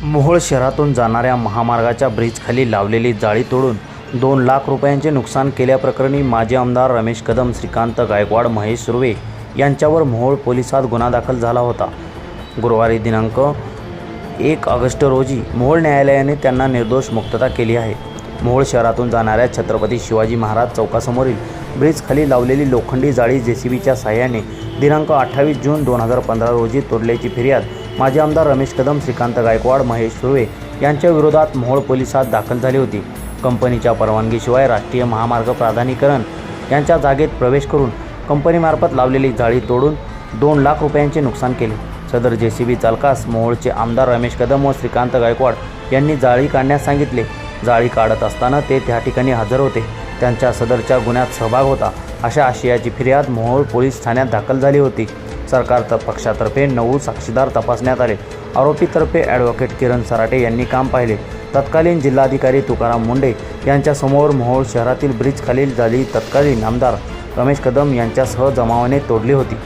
मोहोळ शहरातून जाणाऱ्या महामार्गाच्या ब्रिजखाली लावलेली जाळी तोडून 2 लाख रुपयांचे नुकसान केल्याप्रकरणी माजी आमदार रमेश कदम, श्रीकांत गायकवाड, महेश सुर्वे यांच्यावर मोहोळ पोलिसात गुन्हा दाखल झाला होता। गुरुवारी दिनांक 1 ऑगस्ट रोजी मोहोळ न्यायालयाने त्यांना निर्दोष मुक्तता केली आहे। मोहोळ शहरातून जाणाऱ्या छत्रपती शिवाजी महाराज चौकासमोरील ब्रिजखाली लावलेली लोखंडी जाळी जेसीबीच्या साहाय्याने दिनांक 28 जून 2015 रोजी तोडल्याची फिर्याद माजी आमदार रमेश कदम, श्रीकांत गायकवाड, महेश सुर्वे यांच्या विरोधात मोहोळ पोलिसात दाखल झाली होती। कंपनीच्या परवानगीशिवाय राष्ट्रीय महामार्ग प्राधिकरण यांच्या जागेत प्रवेश करून कंपनीमार्फत लावलेली जाळी तोडून 2 लाख रुपयांचे नुकसान केले। सदर जेसीबी चालकास मोहोळचे आमदार रमेश कदम व श्रीकांत गायकवाड यांनी जाळी काढण्यास सांगितले। जाळी काढत असताना ते त्या ठिकाणी हजर होते, त्यांच्या सदरच्या गुन्ह्यात सहभाग होता अशा आशयाची फिर्याद मोहोळ पोलीस ठाण्यात दाखल झाली होती। सरकार पक्षातर्फे 9 साक्षीदार तपासण्यात आले। आरोपीतर्फे ॲडव्होकेट किरण सराटे यांनी काम पाहिले। तत्कालीन जिल्हाधिकारी तुकाराम मुंडे यांच्यासमोर मोहोळ शहरातील ब्रिजखालील जाळी तत्कालीन आमदार रमेश कदम यांच्यासह जमावाने तोडली होती।